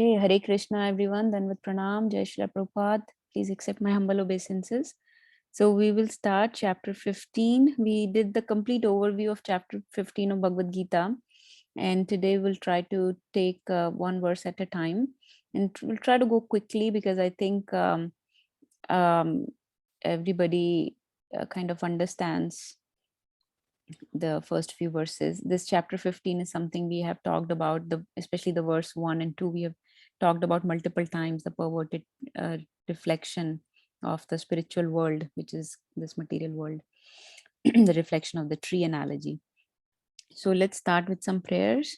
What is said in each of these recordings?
Okay, Hare Krishna everyone, then with Pranam, Jai Shri Prabhupada. Please accept my humble obeisances. So we will start chapter 15. We did the complete overview of chapter 15 of Bhagavad Gita. And today we'll try to take one verse at a time. And we'll try to go quickly because I think everybody kind of understands the first few verses. This chapter 15 is something we have talked about, especially the verse 1 and 2. We have talked about multiple times the perverted reflection of the spiritual world, which is this material world, the reflection of the tree analogy. So let's start with some prayers.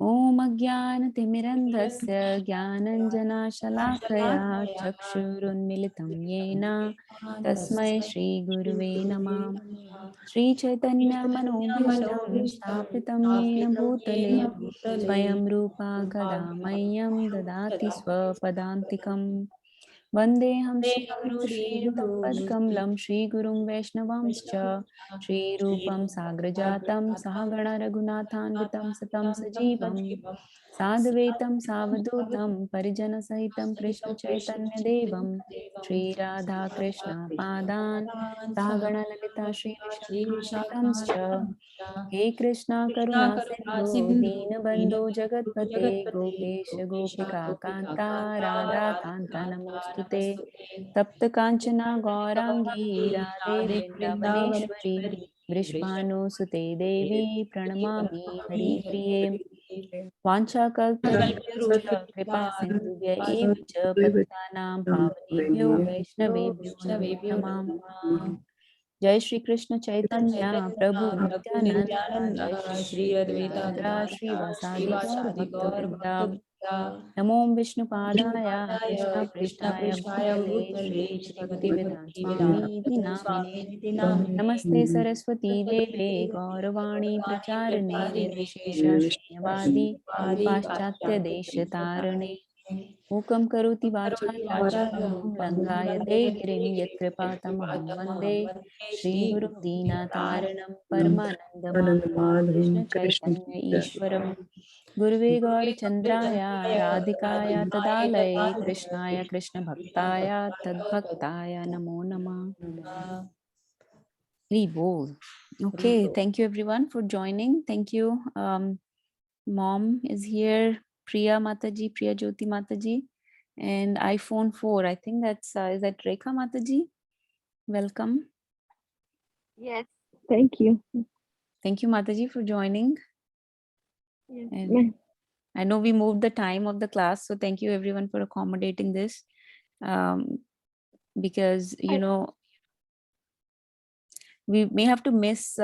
Om Ajnana-timirandhasya Jnananjana-shalakaya Chakshurunmilitam Yena Tasmai Shri Guruve Namah. Shri Chaitanya Manobhishtam Sthapitam Yena Bhutale Swayam Rupa Kada Mayam Dadati Swapadantikam Vandeham Shri Guru Shri Yudhappad Kamlam Shri Gurum Vaishnavamscha Shri Rupam Sagrajatam Sahagana Raghunathanvitam Satam Sajivam Sadhvetam Savadutam Parijana Sahitam Krishna Chaitanya Devam Shri Radha Krishna Padan Sahagana Lalita Shri Vishakhanutamscha He Krishna Karuna Sindhu Deenabandhu Jagatpate Gopesh Gopika Kanta Radha Kanta Namostute Tapta Kanchana Gaurangi Radhe Vrindavaneshwari Vrishbhanu Sute Devi Pranamami Hari Priye Vancha Kaltaruruscha Kripa Sindhubhya Eva Cha Patitanam Pavanebhyo Vaishnavebhyo Namo Namah Jai Shri Krishna Chaitanya Prabhu Nityananda Jai Shri Advaita Gadadhara Shri Vasadi Gaur Bhakta Vrinda Namo Vishnu Padaya Krishna Prishtaya Bhutale Shrimati Bhakti Vedanta Swami Iti Namine Namaste Saraswati Deve Gauravani Pracharane Nirvishesha Shunyavadi Paschatya Deshatarane Mukam Karoti Vachalaya Pangum Langayate Girim Yatripatamaham Vande Shri Guru Dina Taranam Paramananda Madhavam Krishna Chaitanya Ishwaram Guruve Gaur Chandraya Radhikaya Tadalaya Krishnaya Krishna Bhaktaya Tadbhaktaya Namo Namah. Hari Bol. Okay, thank you everyone for joining. Thank you. Mom is here, Priya Mataji, Priya Jyoti Mataji, and iPhone 4. I think that's, is that Rekha Mataji? Welcome. Yes, thank you. Thank you, Mataji, for joining. Yes. And I know we moved the time of the class, so thank you everyone for accommodating this. Because, you know, we may have to miss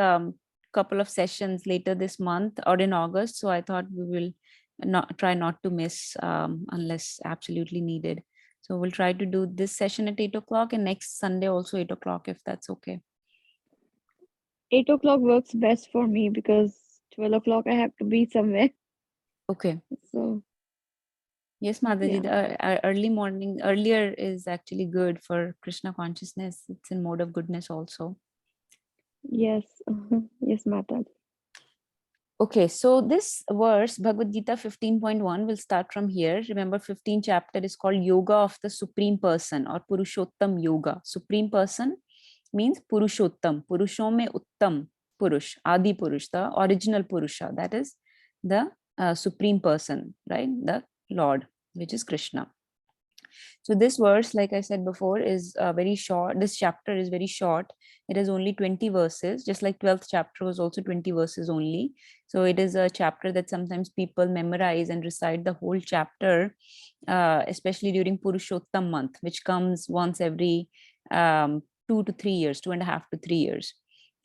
couple of sessions later this month or in August. So I thought we will try not to miss unless absolutely needed. So we'll try to do this session at 8 o'clock and next Sunday also 8 o'clock, if that's okay. 8 o'clock works best for me because 12 o'clock I have to be somewhere. Okay. So yes, Mataji, yeah. earlier is actually good for Krishna consciousness. It's in mode of goodness also. Yes, yes, Mataji. Okay, so this verse, Bhagavad Gita 15.1, will start from here. Remember, 15th chapter is called Yoga of the Supreme Person or Purushottam Yoga. Supreme Person means Purushottam. Purushom mein Uttam Purush, Adi Purush, the original Purusha. That is the Supreme Person, right? The Lord, which is Krishna. So this verse, like I said before, is very short. This chapter is very short. It is only 20 verses, just like 12th chapter was also 20 verses only. So it is a chapter that sometimes people memorize and recite the whole chapter, especially during Purushottam month, which comes once every 2 to 3 years, 2.5 to 3 years.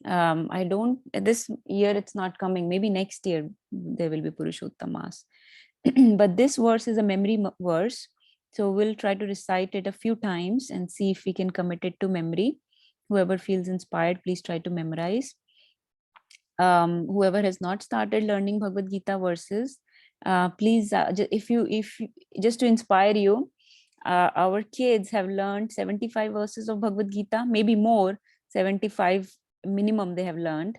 I don't, this year it's not coming. Maybe next year there will be Purushottam Mass. But this verse is a memory verse. So we'll try to recite it a few times and see if we can commit it to memory. Whoever feels inspired, please try to memorize. Whoever has not started learning Bhagavad Gita verses, please, if just to inspire you, our kids have learned 75 verses of Bhagavad Gita, maybe more, 75 minimum they have learned.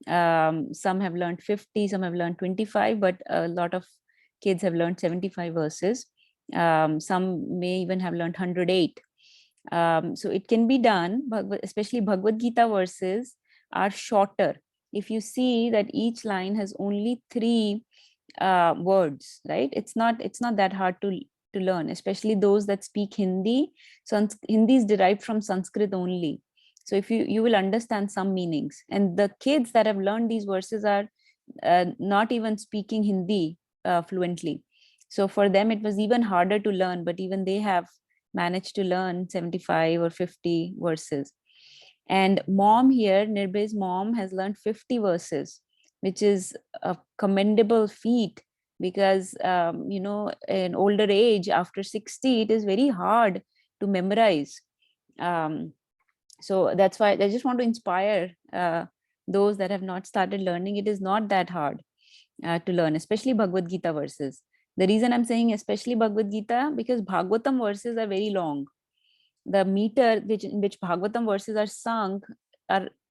Some have learned 50, some have learned 25, but a lot of kids have learned 75 verses. Some may even have learned 108. So it can be done, especially Bhagavad Gita verses are shorter. If you see that each line has only 3 words, right? It's not that hard to learn, especially those that speak Hindi. So Hindi is derived from Sanskrit only. So if you will understand some meanings, and the kids that have learned these verses are not even speaking Hindi fluently. So for them it was even harder to learn, but even they have managed to learn 75 or 50 verses. And mom here, Nirbhay's mom, has learned 50 verses, which is a commendable feat, because in older age, after 60, it is very hard to memorize. So that's why I just want to inspire those that have not started learning. It is not that hard to learn, especially Bhagavad Gita verses. The reason I'm saying especially Bhagavad Gita, because Bhagavatam verses are very long. The meter in which Bhagavatam verses are sung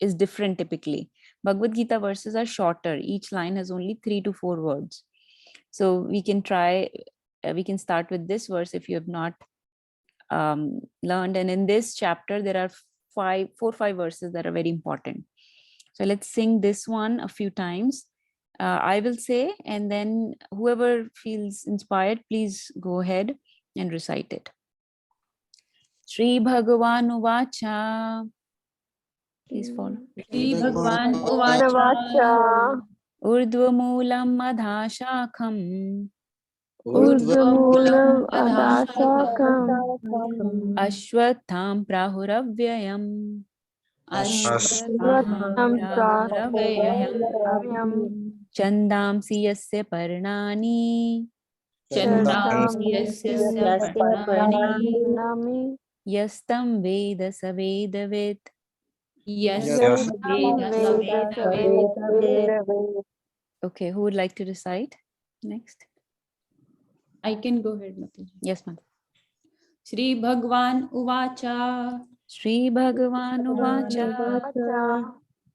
is different typically. Bhagavad Gita verses are shorter. Each line has only 3 to 4 words. So we can start with this verse if you have not learned. And in this chapter, there are 4 or 5 verses that are very important. So let's sing this one a few times. I will say, and then whoever feels inspired, please go ahead and recite it. Shri Bhagavan Uvacha. Please follow. Shri Bhagavan Uvacha Vacha Urdhvamulam Adhashakam Urdhvamulam Adashakam Ashwatham Prahuravyayam Ashvatam Prahuryam Chandamsi Yasya Parnani Chandamsi Yasya Parnani Nami Yastam Veda Savedavit. Yastam Veda Saveda. Okay, who would like to recite next? I can go ahead, Mataji. Yes, ma'am. Shri Bhagavan Uvacha Shri Bhagavan Uvacha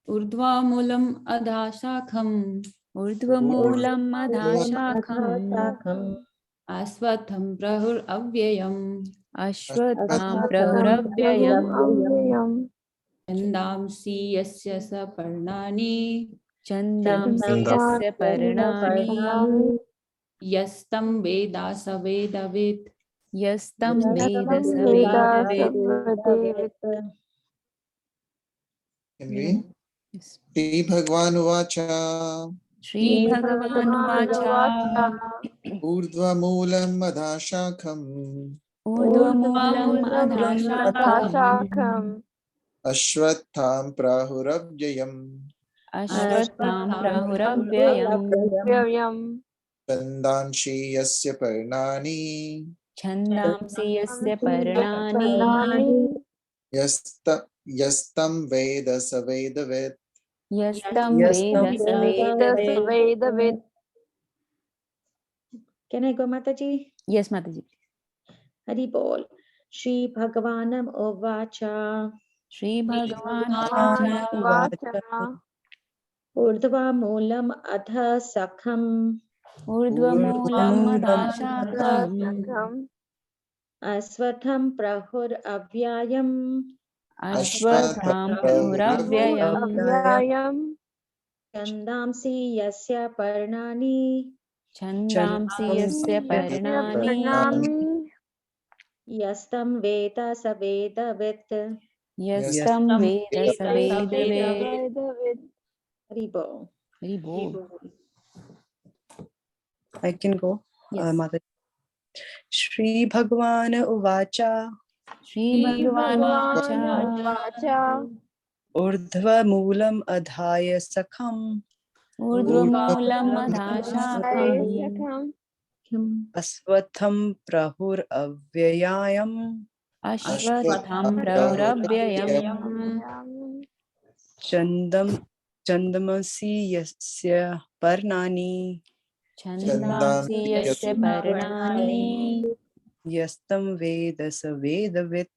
Urdhva Mulam Adhashakham Urdhvamulam Adhashakam Aswatham Prahur Avyayam Ashwatham Prahuravyayam Chandamsi Yasya Saparnani Chandamsi Yasya Parnani Yastam Veda Savedavit. Yastam Veda Savedavit. Yes. Shri Bhagwan Uvacha Shri Bhagavan Uvacha Urdhva Moolam Adhashakam Urdhvamulam Adhashakam Adhashakam Ashwatham Prahurabjayam Ashwatham Prahuravyayam Vyayam Chandanshi Yasya Parnani Chandamsi Yasya Parnani Yastam Veda Savedavet Yastam Veda Savedavit. Vedavid. Can I go, Mataji? Yes, Mataji. Hari Bol. Shri Bhagavanam Ovacha Shri Bhagavan Vacha Urdhva Moolam Adha Sakham Urdhvamulam Adhashakam Sakam Aswatham Prahur Avyayam Ashwatham Prahuravyayam Avyayam Chandamsi Yasya Parnani Chandamsi Yasya Parnani Pranami Yastam Veda Savedavit. Yastam Veda Savedavit. Vedavid. Hari Bol. Very bold. I can go. Yes. Mother. Shri Bhagwan Uvacha Shri Bhagavan Bhagavan Uvacha Vacha Urdhva Moolam Adhaya Sakham Urdhvamulam Adhashakam Aswatham Prahur Avyayam Ashwatham Prahuravyayam Chandamasi Yasya Parnani Chandamsi Yasya Parnani Yastam Veda Savedavit.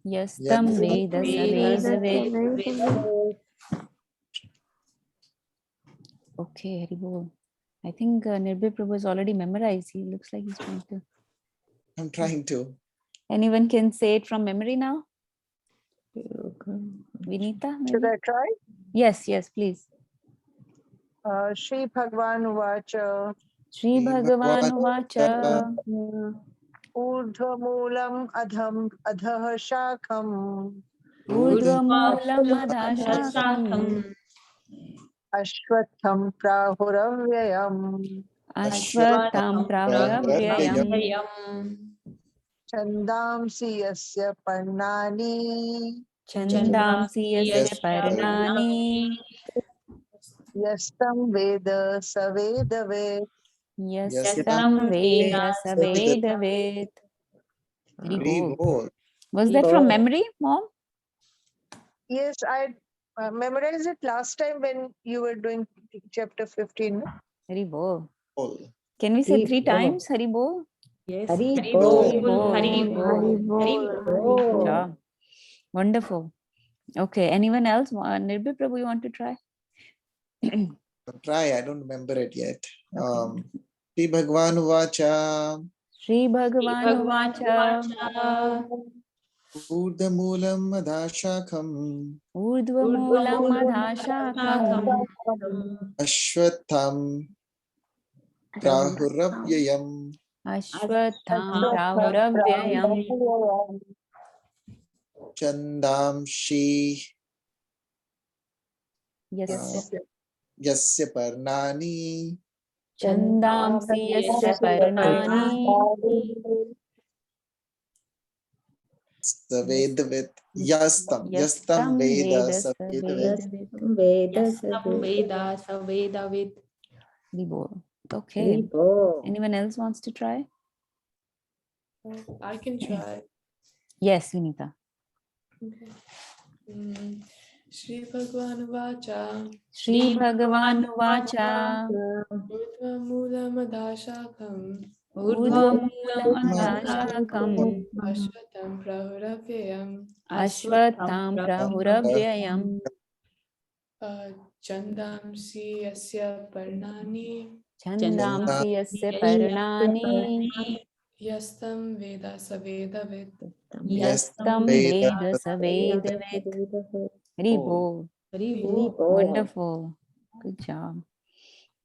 Yastam Veda Savedavit. Okay, Hari Bol. I think Nirbhay Prabhu has already memorized. He looks like he's trying to. I'm trying to. Anyone can say it from memory now? Vinita, Should maybe? I try? Yes, yes, please. Shri Bhagwan Vacha Shri Bhagavan Bhagavacha, Vacha Urdhvamulam Adhah Shakham Urdhvamulam Adhashakam Adhashakam Ashwatham Prahuravyayam Ashwatam Ashwatam Prahuravyayam Prahuravyayam Chandamsi Yasya Parnani Chandamsi Yasya Parnani Yastam Veda Savedave. Yastam Yastam Veda Vedas Savedavet. Hari Bol. Bol. Was that from memory, Mom? Yes, I memorized it last time when you were doing chapter 15. Hari Bol. Bol. Can we say Hari 3 Bol. times? Hari Bol. Yes. Hari Hari Bol. Bol. Hari Hari Bol. Bol. Hari Bol. Good job. Wonderful. Okay. Anyone else? Nirbhay Prabhu, you want to try? I'll try. I don't remember it yet. Okay. Shri Bhagwan Vacha, Shri Bhagavan Bhagwan Vacha Vacha Urdhamulam Adhashakam, Urdhvamulam Adhashakam Ashwatham Prahuravyayam, Ashwatham Prahuravyayam Chandamshi Yes. Yasya Parnani, Chandamsi Yasya Parnani Savedavit, Yastam Yastam Veda Veda Savedavit. Savedavet. Veda Yastam Vedas Vedavid. Hari Bol. Hari Okay. Bol. Anyone else wants to try? I can try. Yes, Vinita. Okay. Shri Bhagwan Vacha Shri Bhagavan Vacha Urdhva Mula Madhashakam Urdhvamulam Adhashakam Ashwatam Prahuravyayam Ashwatham Prahuravyayam Chandamsi Yasya Parnani Chandamsi Yasya Parnani Yastam Veda Savedavid. Yastam Veda Savedavet. Hari Bol. Hari Hari Bol. Bol. Wonderful. Good job.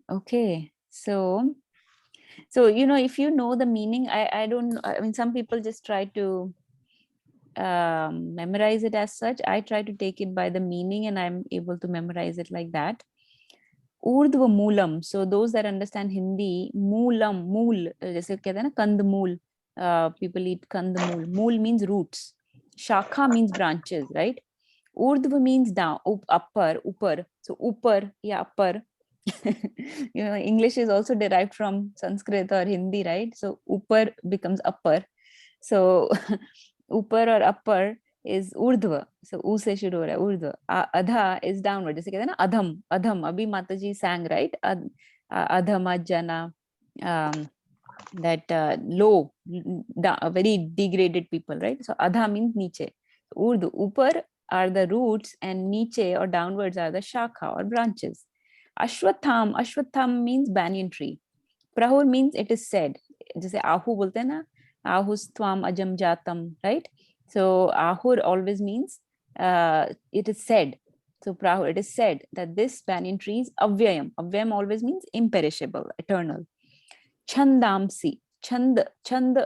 Okay. So if you know the meaning, I mean, some people just try to memorize it as such. I try to take it by the meaning and I'm able to memorize it like that. Urdhva Moolam. So those that understand Hindi, Moolam, Mool, जैसे कहते हैं ना कंद मूल, people eat kand mool. Mool means roots. Shakha means branches, right? Urdhva means down, upper, upper. So upper, yeah, upper. English is also derived from Sanskrit or Hindi, right? So upper becomes upper. So upper or upper is urdhva. So u se shuru ho raha hai, urdhva. Adha is downward. जैसे कहते हैं ना adham, adham. अभी माताजी sang, right? Adhama jana. That low, very degraded people, right? So adha means niche. Urdu, upar are the roots and niche or downwards are the shakha or branches. Ashwatham means banyan tree. Prahur means it is said. जैसे आहू बोलते हैं ना, ahustvam ajam jatam, right? So ahur always means it is said. So prahur, it is said that this banyan tree is avyayam. Avyayam always means imperishable, eternal. Chandamsi. Chand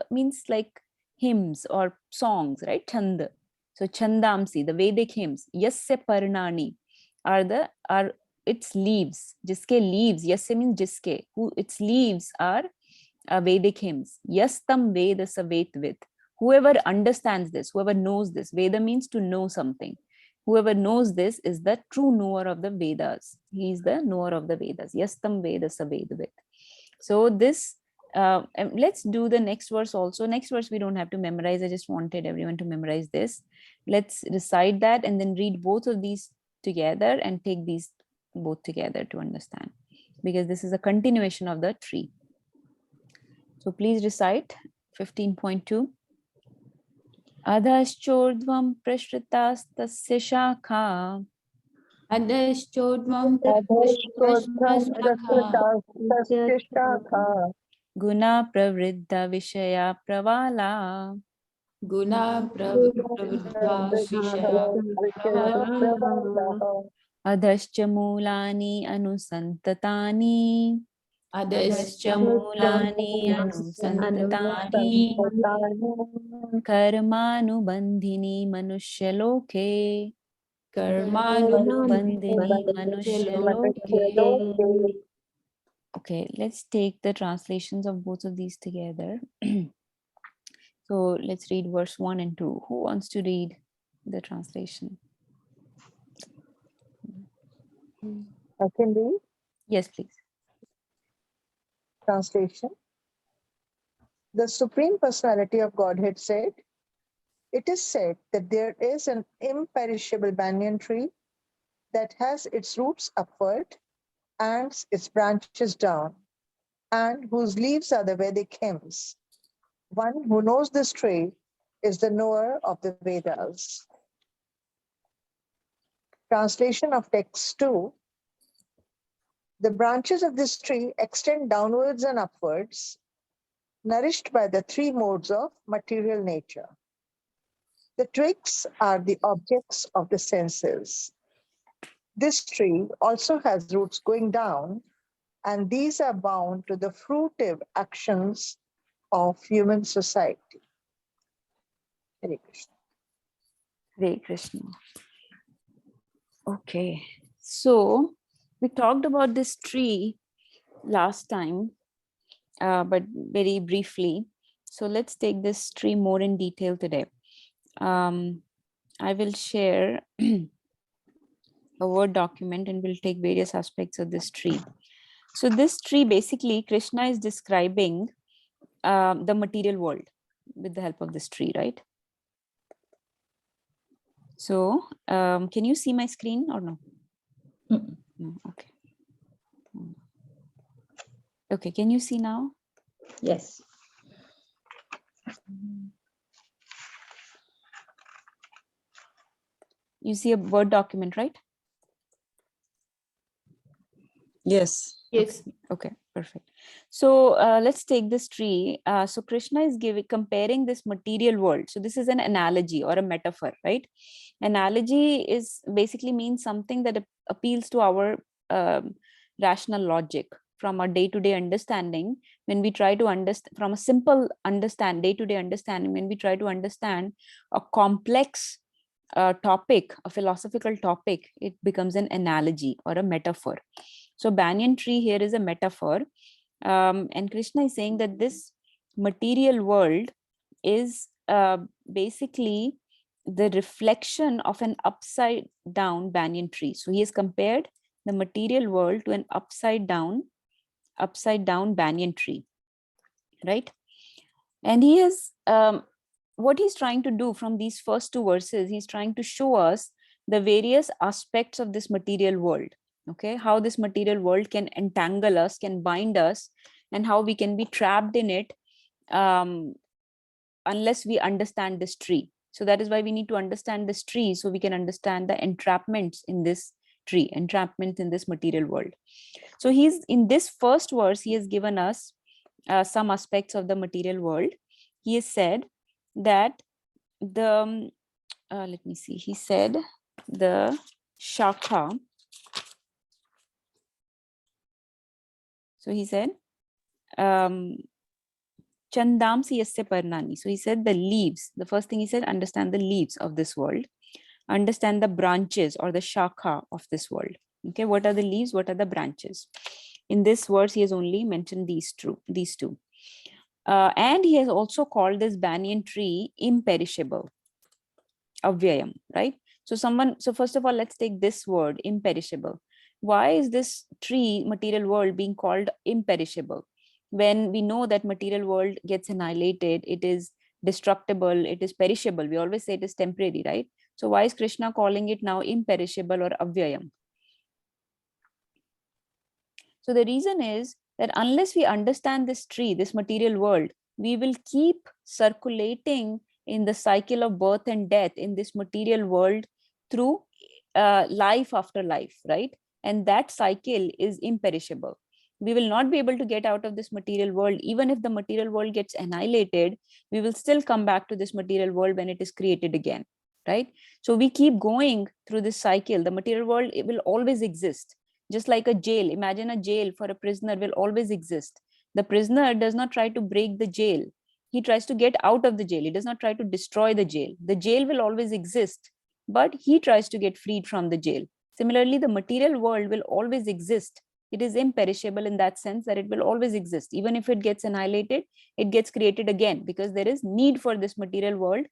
means like hymns or songs, right? Chand. So Chandamsi, the Vedic hymns. Yasya Parnani are its leaves. Jiske leaves. Yasya means jiske. Who its leaves are Vedic hymns. Yastam Veda Savetvid. Whoever understands this, whoever knows this, Veda means to know something. Whoever knows this is the true knower of the Vedas. He is the knower of the Vedas. Yastam Veda Savedvid. So this, let's do the next verse also. Next verse we don't have to memorize. I just wanted everyone to memorize this. Let's recite that and then read both of these together and take these both together to understand, because this is a continuation of the tree. So please recite 15.2. Adhaschordvam prashritastasya shakha अधश्चोर्ध्वं अधश्चोद्धं प्रसृतास्तथा प्रसृतास्तस्तिष्ठाखा Guna pravriddha vishaya pravala. गुणा प्रवृद्धा विषया प्रबला Adhascha mulani anusantatani. अधश्च Adhascha mulani anusantatani. Karmanubandhini manushya Karmanubandhini manushya Okay, let's take the translations of both of these together. So let's read verse 1 and 2. Who wants to read the translation? I can read Yes, please. translation. The Supreme Personality of Godhead said, "It is said that there is an imperishable banyan tree that has its roots upward and its branches down, and whose leaves are the Vedic hymns. One who knows this tree is the knower of the Vedas." Translation of text 2. The branches of this tree extend downwards and upwards, nourished by the three modes of material nature. The twigs are the objects of the senses. This tree also has roots going down, and these are bound to the fruitive actions of human society. Hare Krishna. Hare Krishna. Okay, so we talked about this tree last time, but very briefly. So let's take this tree more in detail today. I will share a Word document and we'll take various aspects of this tree. So this tree, basically, Krishna is describing the material world with the help of this tree, right? So can you see my screen or no? No, okay. Okay, can you see now? Yes. You see a Word document, right? Yes. Yes. Okay, perfect. So let's take this tree. So Krishna is comparing this material world. So this is an analogy or a metaphor, right? Analogy is basically means something that appeals to our rational logic from our day-to-day understanding. When we try to understand from a simple day-to-day understanding, when we try to understand a complex topic, a philosophical topic, it becomes an analogy or a metaphor. So banyan tree here is a metaphor, and Krishna is saying that this material world is basically the reflection of an upside down banyan tree. So he has compared the material world to an upside down banyan tree, right? And he is what he's trying to do from these first two verses, he's trying to show us the various aspects of this material world. Okay, how this material world can entangle us, can bind us, and how we can be trapped in it unless we understand this tree. So that is why we need to understand this tree, so we can understand the entrapments in this tree, entrapments in this material world. So he's in this first verse, he has given us some aspects of the material world. He has said that the let me see, he said the shakha. So he said chandamsi yasya parnani. So he said the leaves. The first thing he said, understand the leaves of this world, understand the branches or the shakha of this world. Okay, what are the leaves, what are the branches? In this verse he has only mentioned these two. And he has also called this banyan tree imperishable, avyayam, right? So first of all, let's take this word imperishable. Why is this tree material world being called imperishable when we know that material world gets annihilated, it is destructible, it is perishable? We always say it is temporary, right? So why is Krishna calling it now imperishable or avyayam? So the reason is that unless we understand this tree, this material world, we will keep circulating in the cycle of birth and death in this material world through life after life, right? And that cycle is imperishable. We will not be able to get out of this material world. Even if the material world gets annihilated, we will still come back to this material world when it is created again, right? So we keep going through this cycle. The material world, it will always exist. Just like a jail, imagine a jail for a prisoner will always exist. The prisoner does not try to break the jail. He tries to get out of the jail. He does not try to destroy the jail. The jail will always exist, but he tries to get freed from the jail. Similarly, the material world will always exist. It is imperishable in that sense that it will always exist. Even if it gets annihilated, it gets created again, because there is need for this material world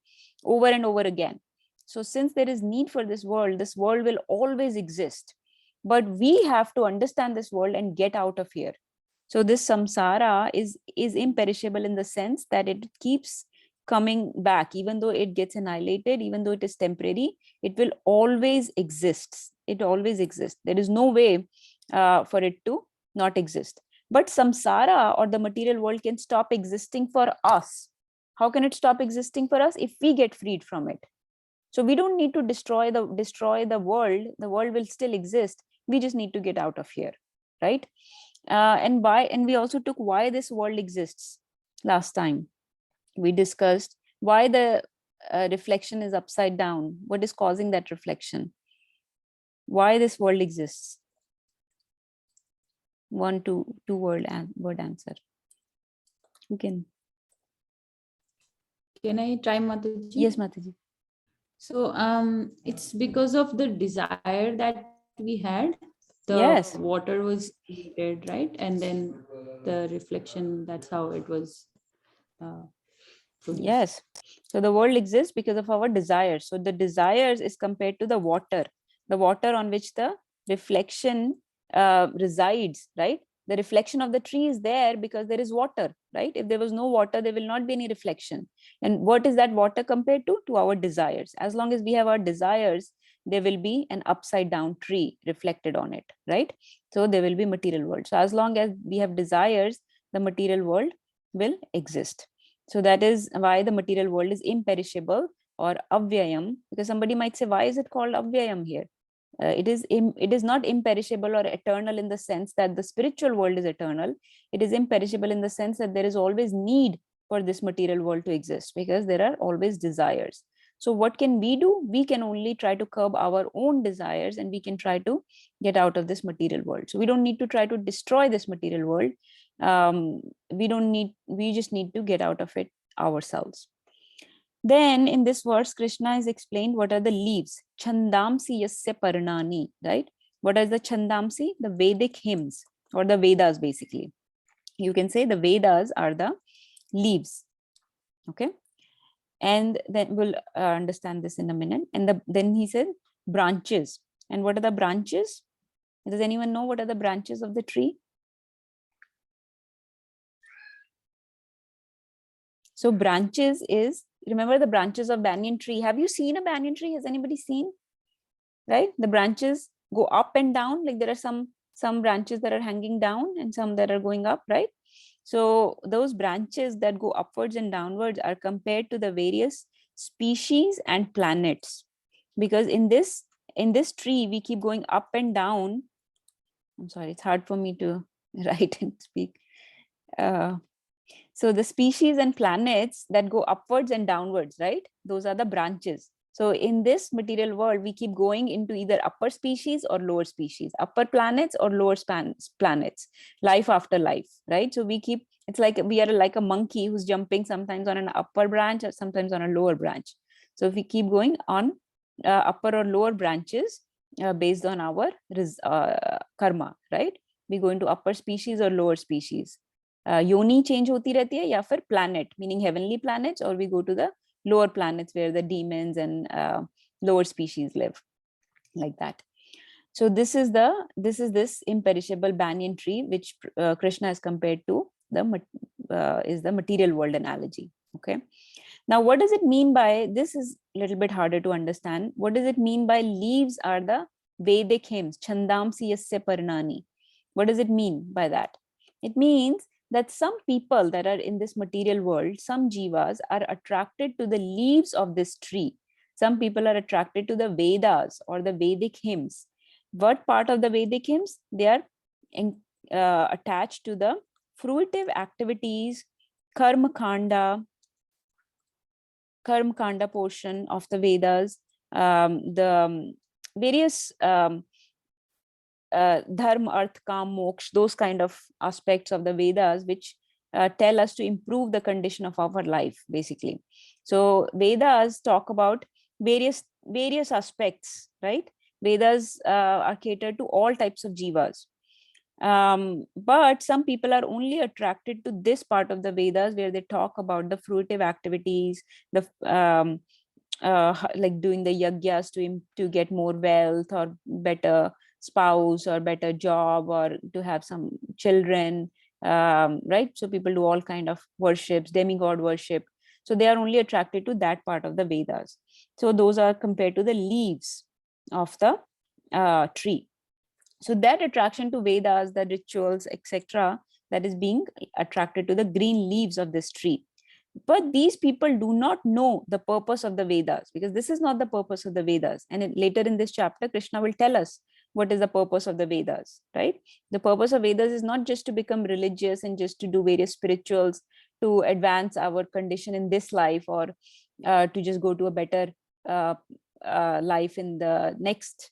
over and over again. So since there is need for this world will always exist. But we have to understand this world and get out of here. So this samsara is imperishable in the sense that it keeps coming back. Even though it gets annihilated, even though it is temporary, it will always exist. It always exists. There is no way for it to not exist. But samsara, or the material world, can stop existing for us. How can it stop existing for us? If we get freed from it. So we don't need to destroy the world. The world will still exist. We just need to get out of here, right? And we also took why this world exists last time. We discussed why the reflection is upside down. What is causing that reflection? Why this world exists? Two word answer. You can. Can I try, Mataji? Yes, Mataji. So it's because of the desire that we had. The Yes. water was created, right? And then the reflection, that's how it was produced. Yes. So the world exists because of our desires. So the desires is compared to the water on which the reflection resides, right? The reflection of the tree is there because there is water, right? If there was no water, there will not be any reflection. And what is that water compared to? To our desires. As long as we have our desires, there will be an upside down tree reflected on it, right? So there will be material world. So as long as we have desires, the material world will exist. So that is why the material world is imperishable or avyayam, because somebody might say, why is it called avyayam here? It is not imperishable or eternal in the sense that the spiritual world is eternal. It is imperishable in the sense that there is always need for this material world to exist, because there are always desires. So what can we do? We can only try to curb our own desires, and we can try to get out of this material world. So we don't need to try to destroy this material world. We just need to get out of it ourselves. Then in this verse, Krishna is explained what are the leaves. Chandamsi yasya parnani, right? What is the Chandamsi? The Vedic hymns, or the Vedas basically. You can say the Vedas are the leaves. Okay. And then we'll understand this in a minute. And then he said branches. And what are the branches? Does anyone know what are the branches of the tree? So branches is, remember the branches of banyan tree. Have you seen a banyan tree? Has anybody seen? Right? The branches go up and down. Like there are some branches that are hanging down and some that are going up, right? So those branches that go upwards and downwards are compared to the various species and planets. Because in this tree, we keep going up and down. I'm sorry, it's hard for me to write and speak. So the species and planets that go upwards and downwards, right? Those are the branches. So in this material world, we keep going into either upper species or lower species, upper planets or lower planets, life after life, right? So we keep, it's like we are like a monkey who's jumping sometimes on an upper branch or sometimes on a lower branch. So if we keep going on upper or lower branches based on our karma, right? We go into upper species or lower species. योनि change होती रहती है, या फिर planet meaning heavenly planets, or we go to the lower planets where the demons and lower species live, like that. So this is this imperishable banyan tree which Krishna is compared to is the material world analogy. Okay, now what does it mean by this? Is a little bit harder to understand. What does it mean by leaves are the Vedic hymns, chandamsi yasya parnani? What does it mean by that? It means that some people that are in this material world, some jivas, are attracted to the leaves of this tree. Some people are attracted to the Vedas or the Vedic hymns. What part of the Vedic hymns? They are attached to the fruitive activities, karma kanda portion of the Vedas, the various dharma, arth, kam, moksha, those kind of aspects of the Vedas, which tell us to improve the condition of our life, basically. So Vedas talk about various aspects, right? Vedas are catered to all types of jivas. But some people are only attracted to this part of the Vedas where they talk about the fruitive activities, the like doing the yagyas to get more wealth or better spouse or better job or to have some children, right? So people do all kind of worships, demigod worship. So they are only attracted to that part of the Vedas. So those are compared to the leaves of the tree. So that attraction to Vedas, the rituals, etc., that is being attracted to the green leaves of this tree. But these people do not know the purpose of the Vedas, because this is not the purpose of the Vedas. And later in this chapter, Krishna will tell us what is the purpose of the Vedas, right? The purpose of Vedas is not just to become religious and just to do various spirituals to advance our condition in this life, or to just go to a better life in the next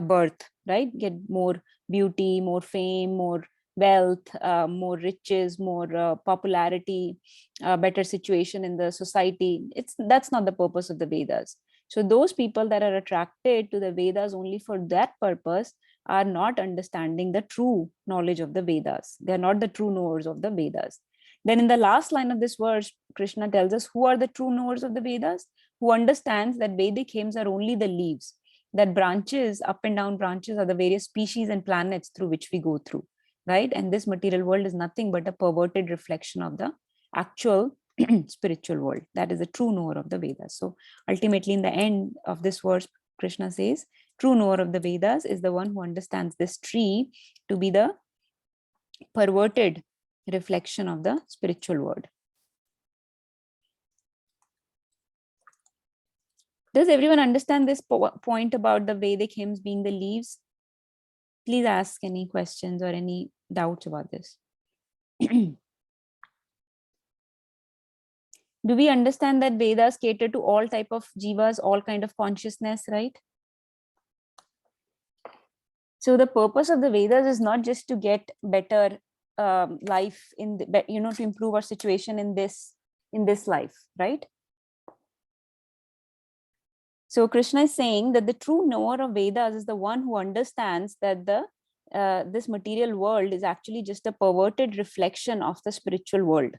birth, right? Get more beauty, more fame, more wealth, more riches, more popularity, better situation in the society. That's not the purpose of the Vedas. So those people that are attracted to the Vedas only for that purpose are not understanding the true knowledge of the Vedas. They are not the true knowers of the Vedas. Then in the last line of this verse, Krishna tells us who are the true knowers of the Vedas, who understands that Vedic hymns are only the leaves, that branches, up and down branches, are the various species and planets through which we go through, right? And this material world is nothing but a perverted reflection of the actual spiritual world. That is the true knower of the Vedas. So ultimately, in the end of this verse, Krishna says, true knower of the Vedas is the one who understands this tree to be the perverted reflection of the spiritual world. Does everyone understand this point about the Vedic hymns being the leaves? Please ask any questions or any doubts about this. Do we understand that Vedas cater to all type of jivas, all kind of consciousness, right? So the purpose of the Vedas is not just to get better life in the, to improve our situation in this life, right? So Krishna is saying that the true knower of Vedas is the one who understands that this material world is actually just a perverted reflection of the spiritual world.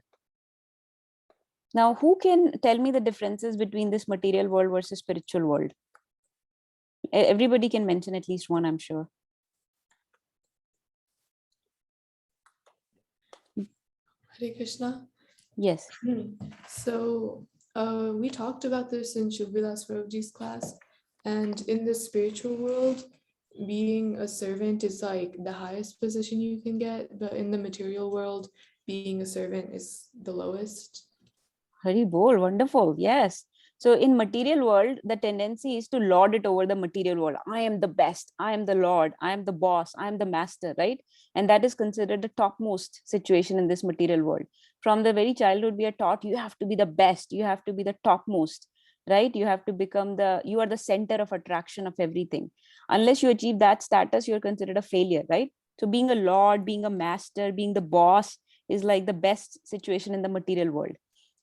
Now, who can tell me the differences between this material world versus spiritual world? Everybody can mention at least one, I'm sure. Hare Krishna. Yes. So we talked about this in Shubhilas Prabhuji's class, and in the spiritual world, being a servant is like the highest position you can get, but in the material world, being a servant is the lowest. Hari bol, wonderful. Yes. So in material world, the tendency is to lord it over the material world. I am the best. I am the lord. I am the boss. I am the master, right? And that is considered the topmost situation in this material world. From the very childhood, we are taught you have to be the best. You have to be the topmost, right? You have to become you are the center of attraction of everything. Unless you achieve that status, you're considered a failure, right? So being a lord, being a master, being the boss is like the best situation in the material world.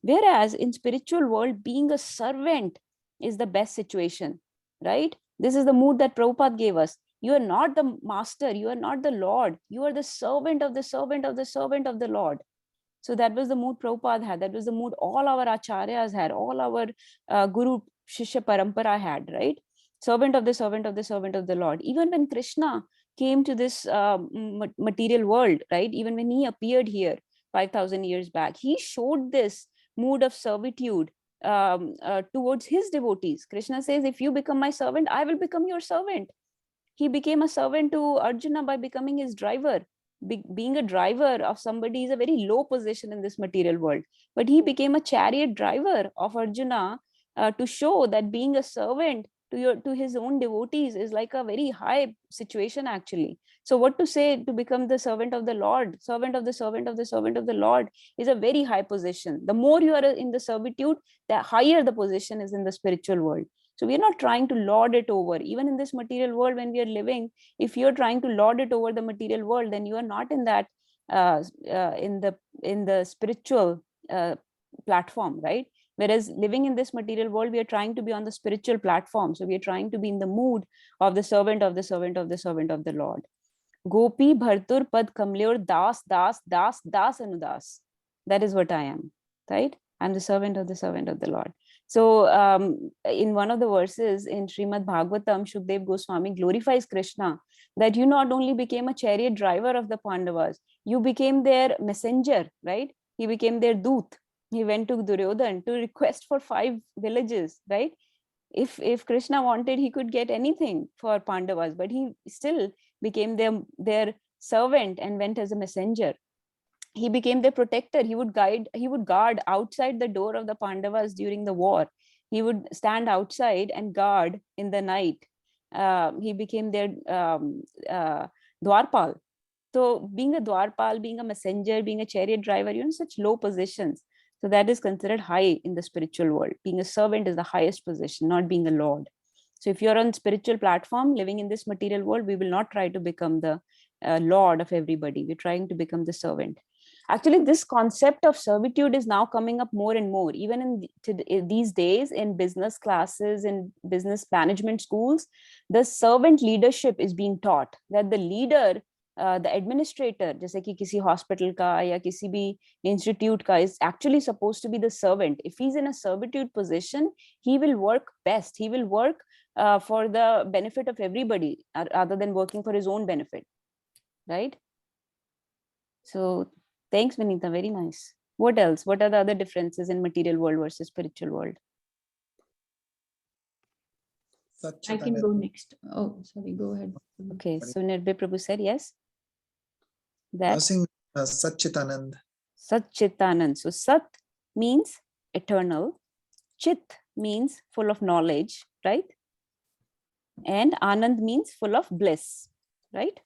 Whereas in spiritual world, being a servant is the best situation, right? This is the mood that Prabhupada gave us. You are not the master, you are not the Lord, you are the servant of the servant of the servant of the Lord. So that was the mood Prabhupada had. That was the mood all our acharyas had, all our Guru Shishya Parampara had, right? Servant of the servant of the servant of the Lord. Even when Krishna came to this material world, right? Even when he appeared here 5,000 years back, he showed this mood of servitude towards his devotees. Krishna says, if you become my servant, I will become your servant. He became a servant to Arjuna by becoming his driver. Being a driver of somebody is a very low position in this material world. But he became a chariot driver of Arjuna to show that being a servant to his own devotees is like a very high situation actually. So what to say to become the servant of the Lord, servant of the servant of the servant of the Lord is a very high position. The more you are in the servitude, the higher the position is in the spiritual world. So we are not trying to lord it over. Even in this material world, when we are living, if you're trying to lord it over the material world, then you are not in that in the spiritual platform, right? Whereas living in this material world, we are trying to be on the spiritual platform. So we are trying to be in the mood of the servant of the servant of the servant of the Lord. Gopi Bhartur Pad Kamlyor Das Das Das Das Anudas. That is what I am, right? I'm the servant of the servant of the Lord. So in one of the verses in Srimad Bhagavatam, Shukdev Goswami glorifies Krishna that you not only became a chariot driver of the Pandavas, you became their messenger, right? He became their doot. He went to Duryodhan to request for 5 villages, right? If Krishna wanted, he could get anything for Pandavas, but he still became their servant and went as a messenger. He became their protector. He would guard outside the door of the Pandavas during the war. He would stand outside and guard in the night. He became their Dwarpal. So being a Dwarpal, being a messenger, being a chariot driver, such low positions. So that is considered high in the spiritual world. Being a servant is the highest position, not being a lord. So if you're on spiritual platform, living in this material world, we will not try to become the lord of everybody. We're trying to become the servant. Actually, this concept of servitude is now coming up more and more, even in these days in business classes, in business management schools. The servant leadership is being taught, that the leader, the administrator, जैसे कि किसी hospital का या किसी भी institute का, is actually supposed to be the servant. If he's in a servitude position, he will work best. He will work for the benefit of everybody, other than working for his own benefit, right? So thanks, Vinita. Very nice. What else? What are the other differences in material world versus spiritual world? I can go next. Oh, sorry, go ahead. Okay, so Nirbhay Prabhu said yes. I That was saying Satchitanand. Satchitanand. So Sat means eternal. Chit means full of knowledge, right? And Anand means full of bliss, right?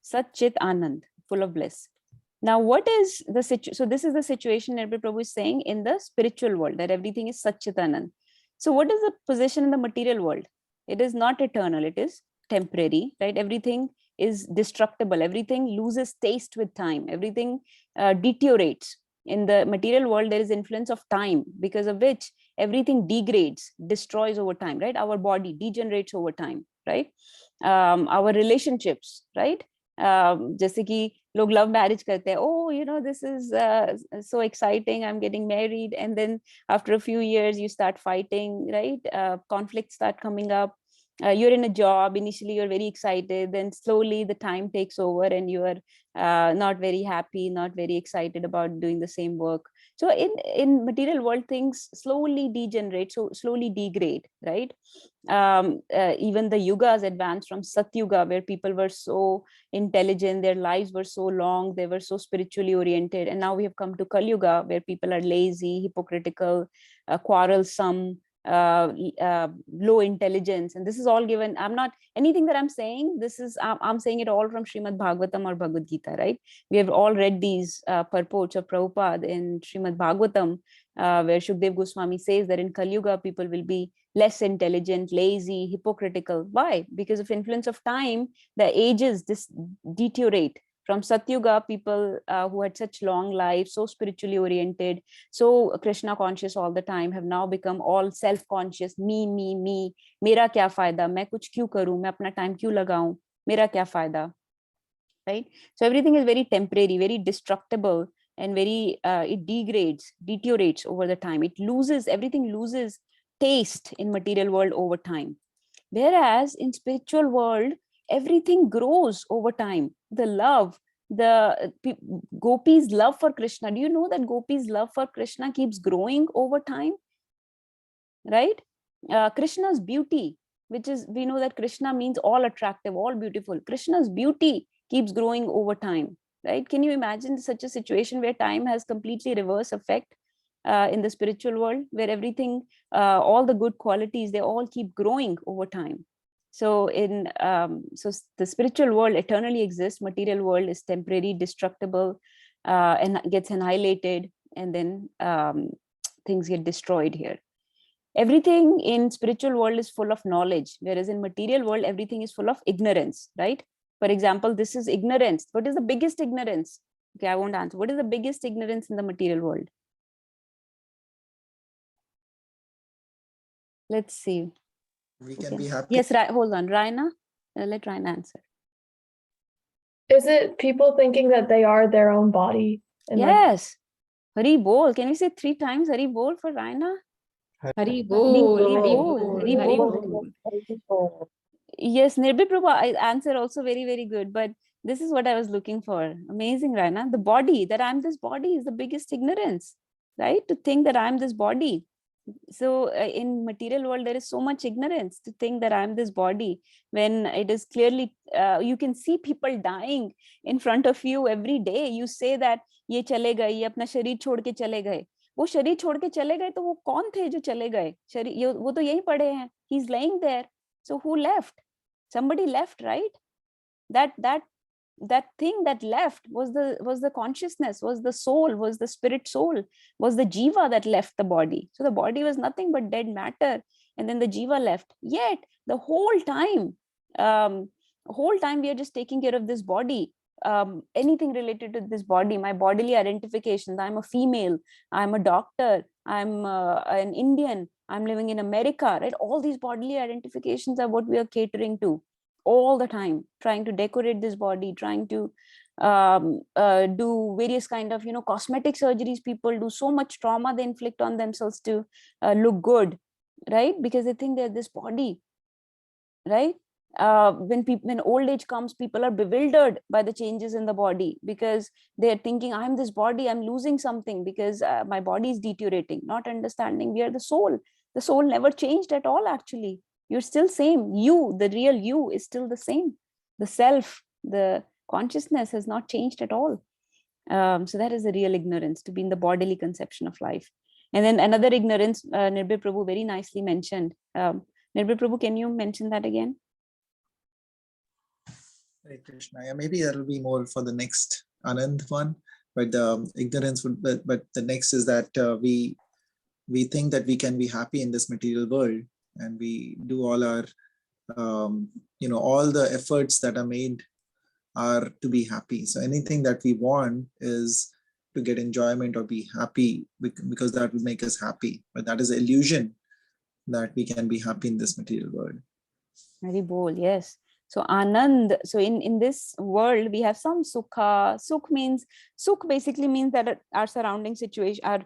Sat Chit Anand, full of bliss. Now, what is the situation? So this is the situation Nirbhay Prabhu is saying in the spiritual world, that everything is Satchitanand. So what is the position in the material world? It is not eternal, it is temporary, right? Everything is destructible. Everything loses taste with time. Everything deteriorates. In the material world, there is influence of time, because of which everything degrades, destroys over time, right? Our body degenerates over time, right? Our relationships, right? जैसे कि लोग love marriage करते हैं, oh, this is so exciting, I'm getting married, and then after a few years you start fighting, right? Conflicts start coming up. You're in a job, initially you're very excited, then slowly the time takes over and you are not very happy, not very excited about doing the same work. So in material world, things slowly degenerate, so slowly degrade, right? Even the yugas advanced from Satyuga, where people were so intelligent, their lives were so long, they were so spiritually oriented, and now we have come to Kali Yuga, where people are lazy, hypocritical, quarrelsome, low intelligence. And this is all given, I'm not, anything that I'm saying, this is, I'm saying it all from Srimad Bhagavatam or Bhagavad Gita, right? We have all read these purports of Prabhupada in Srimad Bhagavatam, where Shukdev Goswami says that in Kali Yuga, people will be less intelligent, lazy, hypocritical. Why? Because of influence of time, the ages deteriorate. From Satyuga, people who had such long lives, so spiritually oriented, so Krishna conscious all the time, have now become all self-conscious. Me. Mera kya fayda? Main kuch kyun karu? Main apna time kyun lagaun? Mera kya fayda? Right? So everything is very temporary, very destructible, and very it degrades, deteriorates over the time. It loses, everything loses taste in material world over time. Whereas in spiritual world, everything grows over time. The love, the gopis' love for Krishna. Do you know that gopis' love for Krishna keeps growing over time? Right? Krishna's beauty, which is, we know that Krishna means all attractive, all beautiful. Krishna's beauty keeps growing over time, right? Can you imagine such a situation where time has completely reverse effect? in the spiritual world, where everything, all the good qualities, they all keep growing over time. So the spiritual world eternally exists. Material world is temporary, destructible, and gets annihilated, and then things get destroyed here. Everything in spiritual world is full of knowledge, whereas in material world, everything is full of ignorance, right? For example, this is ignorance. What is the biggest ignorance? Okay, I won't answer. What is the biggest ignorance in the material world? Let's see. We can be happy. Yes, right. Hold on, Raina. Let Raina answer. Is it people thinking that they are their own body? And Yes. Hari Bol. Can you say 3 times Hari Bol for Raina? Hari Bol, Hari Hari Bol, Bol, Hari Hari Bol. Bol. Yes, Nirbhay Prabhu, answer also very, very good. But this is what I was looking for. Amazing, Raina. The body, that I'm this body is the biggest ignorance, right? To think that I'm this body. So in material world, there is so much ignorance to think that I'm this body, when it is clearly, you can see people dying in front of you every day. You say that ye chale gaye, ye apna sharir chhod ke chale gaye. वो शरीर छोड़ के चले गए, तो वो कौन थे जो चले गए? शरीर, वो तो यहीं पड़े हैं. He's laying there. So who left? Somebody left, right? That thing that left was the consciousness, was the soul, was the spirit soul, was the jiva that left the body. So the body was nothing but dead matter, and then the jiva left. Yet the whole time we are just taking care of this body. Anything related to this body, my bodily identifications, I'm a female, I'm a doctor, I'm an Indian, I'm living in America, right? All these bodily identifications are what we are catering to all the time, trying to decorate this body, trying to do various kind of, cosmetic surgeries. People do so much trauma they inflict on themselves to look good, right? Because they think they're this body, right? When old age comes, people are bewildered by the changes in the body, because they're thinking, I'm this body, I'm losing something because my body is deteriorating, not understanding we are the soul. The soul never changed at all. Actually, you're still same. You, the real you, is still the same. The self, the consciousness has not changed at all. So that is the real ignorance, to be in the bodily conception of life. And then another ignorance, Nirbhay Prabhu very nicely mentioned. Nirbhay Prabhu, can you mention that again? Hare Krishna. Yeah, maybe that'll be more for the next Anand one. But the ignorance would, but the next is that we think that we can be happy in this material world, and we do all our, all the efforts that are made are to be happy. So anything that we want is to get enjoyment or be happy, because that will make us happy. But that is an illusion that we can be happy in this material world. Very bold, yes. So Anand, so in this world, we have some sukha. Sukh basically means that our surrounding situation, our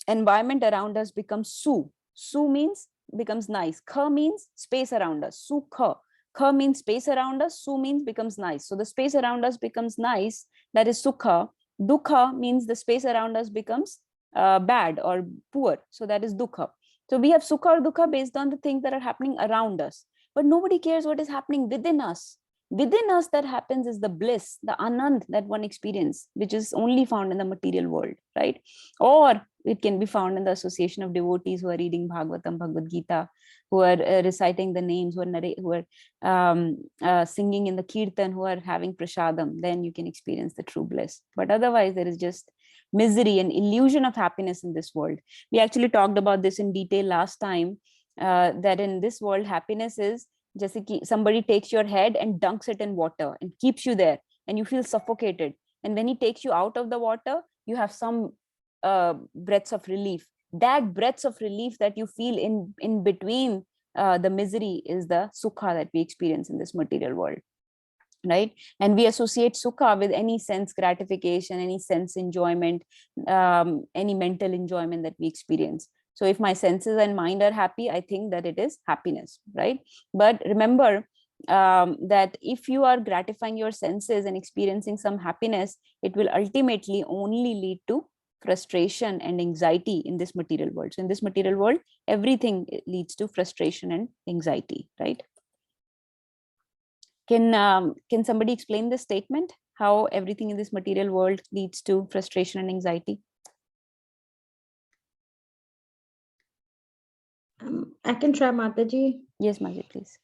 environment around us becomes su. Su means becomes nice. Kha means space around us. Sukha. Kha means space around us. Su means becomes nice. So the space around us becomes nice. That is sukha. Dukha means the space around us becomes bad or poor. So that is dukha. So we have sukha or dukha based on the things that are happening around us. But nobody cares what is happening within us. Within us, that happens is the bliss, the anand that one experience, which is only found in the material world, right? Or it can be found in the association of devotees who are reading Bhagavatam, Bhagavad Gita, who are reciting the names, who are singing in the kirtan, who are having prasadam. Then you can experience the true bliss. But otherwise, there is just misery and illusion of happiness in this world. We actually talked about this in detail last time, that in this world, happiness is just somebody takes your head and dunks it in water and keeps you there, and you feel suffocated. And when he takes you out of the water, you have some breaths of relief. That breaths of relief that you feel in between the misery is the sukha that we experience in this material world, right? And we associate sukha with any sense gratification, any sense enjoyment, any mental enjoyment that we experience. So if my senses and mind are happy, I think that it is happiness, right? But remember that if you are gratifying your senses and experiencing some happiness, it will ultimately only lead to frustration and anxiety in this material world. So in this material world, everything leads to frustration and anxiety, right? Can somebody explain this statement? How everything in this material world leads to frustration and anxiety? I can try, Mataji. Yes, Maji, please.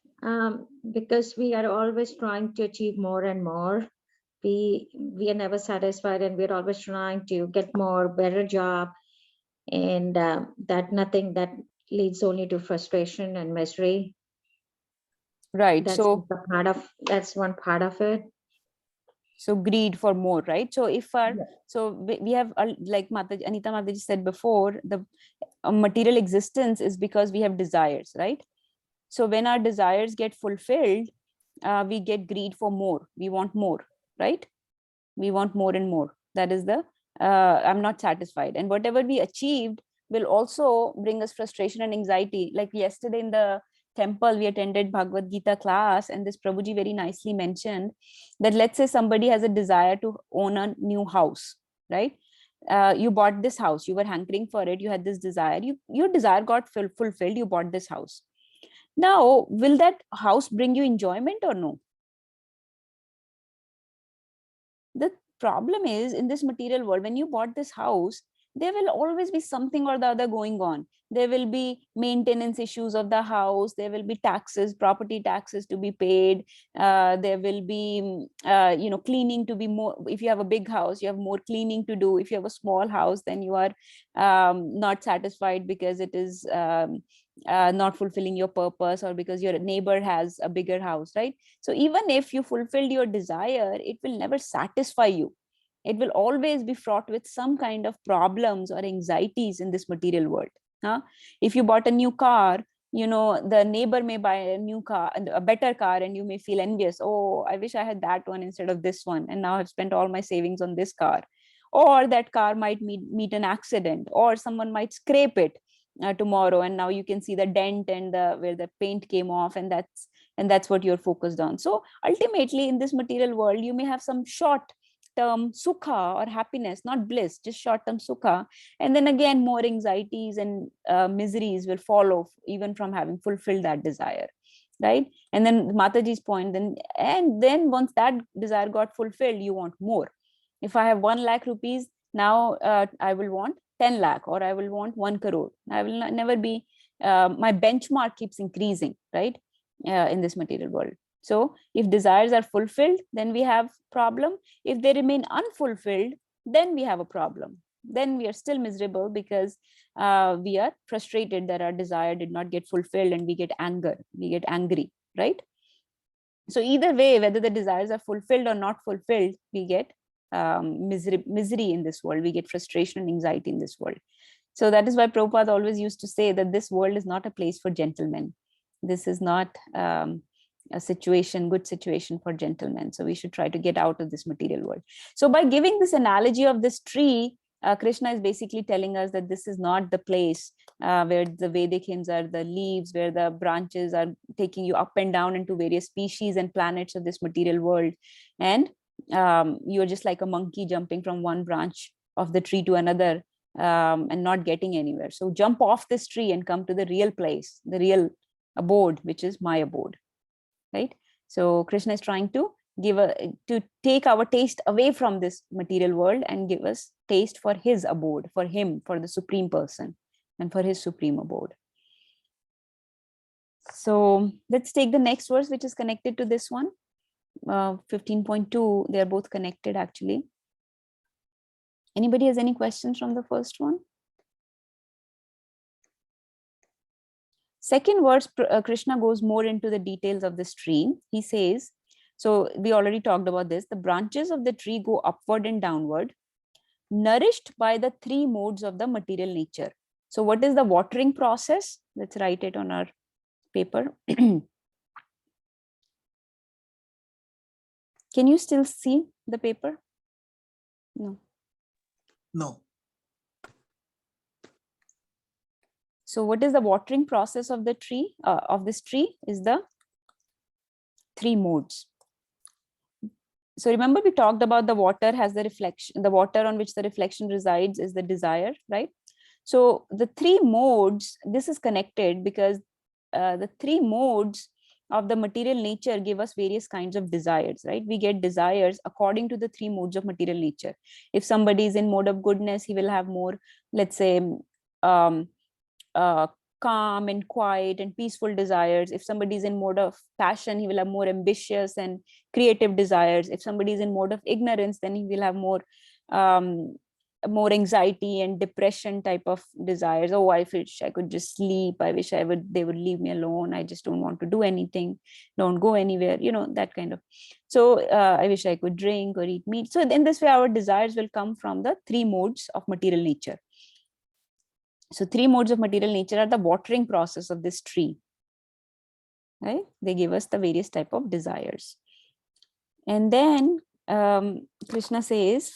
Because we are always trying to achieve more and more. We are never satisfied, and we're always trying to get more, better job, and that leads only to frustration and misery. Right. That's So that's one part of it. so greed for more, right? So if our Yeah. so we have like Anita Mataji said before, the material existence is because we have desires, right? So when our desires get fulfilled, we get greed for more. We want more, right? We want more and more. That is the I'm not satisfied, and whatever we achieved will also bring us frustration and anxiety. Like yesterday in the temple, we attended Bhagavad Gita class, and this Prabhuji very nicely mentioned that let's say somebody has a desire to own a new house, right? You bought this house, you were hankering for it, you had this desire, your desire got fulfilled, you bought this house. Now, will that house bring you enjoyment or no? The problem is, in this material world, when you bought this house, there will always be something or the other going on. There will be maintenance issues of the house, there will be taxes, property taxes to be paid, there will be cleaning to be more. If you have a big house, you have more cleaning to do. If you have a small house, then you are not satisfied because it is not fulfilling your purpose, or because your neighbor has a bigger house, right? So even if you fulfilled your desire, it will never satisfy you. It will always be fraught with some kind of problems or anxieties in this material world. If you bought a new car, the neighbor may buy a new car, a better car, and you may feel envious. Oh, I wish I had that one instead of this one, and now I've spent all my savings on this car. Or that car might meet an accident, or someone might scrape it tomorrow, and now you can see the dent and where the paint came off, and that's what you're focused on. So ultimately, in this material world, you may have some short term sukha or happiness, not bliss, just short term sukha, and then again more anxieties and miseries will follow even from having fulfilled that desire, right? And then Mataji's point, then once that desire got fulfilled, you want more. If I have 1 lakh rupees, now I will want 10 lakh, or I will want 1 crore. I will never be, my benchmark keeps increasing, right? In this material world. So if desires are fulfilled, then we have problem. If they remain unfulfilled, then we have a problem. Then we are still miserable because we are frustrated that our desire did not get fulfilled, and we get angry, right? So either way, whether the desires are fulfilled or not fulfilled, we get misery in this world. We get frustration and anxiety in this world. So that is why Prabhupada always used to say that this world is not a place for gentlemen. This is not a good situation for gentlemen. So we should try to get out of this material world. So by giving this analogy of this tree, Krishna is basically telling us that this is not the place where the Vedic hymns are the leaves, where the branches are taking you up and down into various species and planets of this material world. And you're just like a monkey jumping from one branch of the tree to another and not getting anywhere. So jump off this tree and come to the real place, the real abode, which is my abode, right? So Krishna is trying to take our taste away from this material world and give us taste for his abode, for him, for the supreme person, and for his supreme abode. So let's take the next verse, which is connected to this one, 15.2. They're both connected actually. Anybody has any questions from the first one? Second verse, Krishna goes more into the details of this tree. He says, so we already talked about this, the branches of the tree go upward and downward, nourished by the 3 modes of the material nature. So what is the watering process? Let's write it on our paper. Can you still see the paper? No. No. So what is the watering process of the tree, of this tree, is the 3 modes. So remember, we talked about the water has the reflection, the water on which the reflection resides is the desire, right? So the 3 modes, this is connected because the 3 modes of the material nature give us various kinds of desires, right? We get desires according to the 3 modes of material nature. If somebody is in mode of goodness, he will have more, let's say, calm and quiet and peaceful desires. If somebody is in mode of passion, he will have more ambitious and creative desires. If somebody is in mode of ignorance, then he will have more anxiety and depression type of desires. Oh, I wish I could just sleep. I wish they would leave me alone. I just don't want to do anything. Don't go anywhere, that kind of. So I wish I could drink or eat meat. So in this way, our desires will come from the three modes of material nature. So three modes of material nature are the watering process of this tree, right? They give us the various type of desires. And then Krishna says,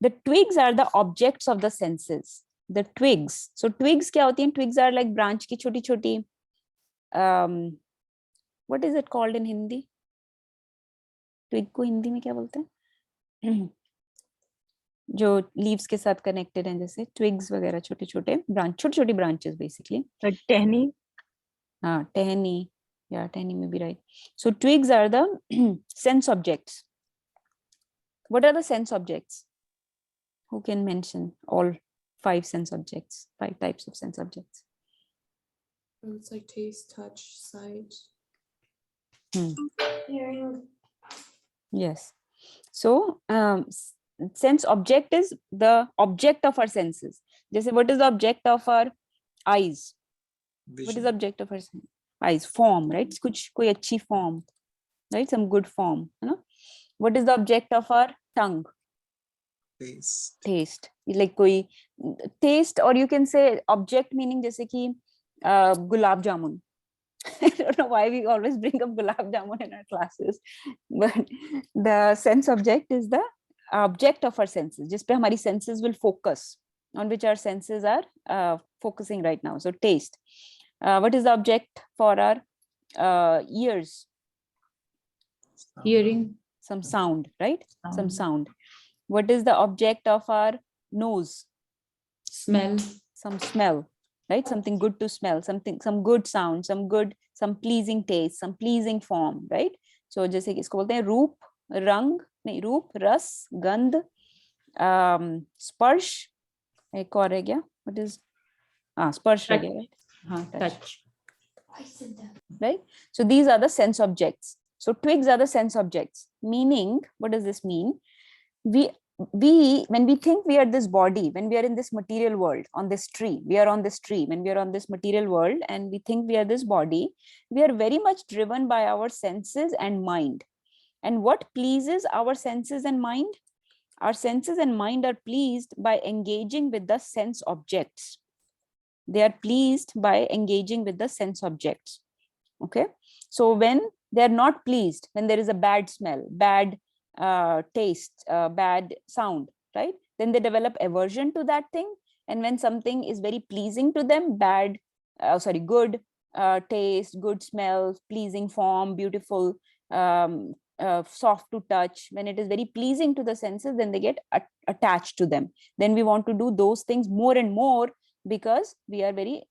the twigs are the objects of the senses. The twigs. So twigs kya hoti hain? Twigs are like branch ki choti choti. What is it called in Hindi? Twig ko Hindi में क्या बोलते हैं? जो leaves के साथ connected हैं, जैसे twigs वगैरह छोटे छोटे छोटी branches basically. Like टहनी. टहनी. Yeah, टहनी may be right. So twigs are the sense objects. What are the sense objects? Who can mention all 5 sense objects, 5 types of sense objects? It's like taste, touch, sight. Hearing. Yes. So sense object is the object of our senses. Just what is the object of our eyes? Vision. What is the object of our eyes? Form, right? Kuch koi achhi form, right? Some good form. What is the object of our tongue? Taste. Like koi taste, or you can say object meaning jaise ki gulab jamun. I don't know why we always bring up gulab jamun in our classes, but the sense object is the object of our senses. Just pe hamari senses will focus, on which our senses are focusing right now. So taste. What is the object for our ears? Hearing. Some sound, right? Some sound. What is the object of our nose? Smell. Some smell, right? Something good to smell, some good sound, some pleasing taste, some pleasing form, right? So जैसे कि इसको बोलते हैं रूप, रंग, नहीं रूप, रस, गंध, स्पर्श, एक और है क्या? What is? स्पर्श रह गया, right? Touch. Right? So these are the sense objects. So twigs are the sense objects. Meaning, what does this mean? We when we think we are this body, when we are in this material world, on this tree, we are on this tree, when we are on this material world and we think we are this body, we are very much driven by our senses and mind. And what pleases our senses and mind? Our senses and mind are pleased by engaging with the sense objects. They are pleased by engaging with the sense objects. Okay. So when they are not pleased, when there is a bad smell, bad taste, bad sound, right? Then they develop aversion to that thing. And when something is very pleasing to them, good taste, good smell, pleasing form, beautiful, soft to touch, when it is very pleasing to the senses, then they get attached to them. Then we want to do those things more and more because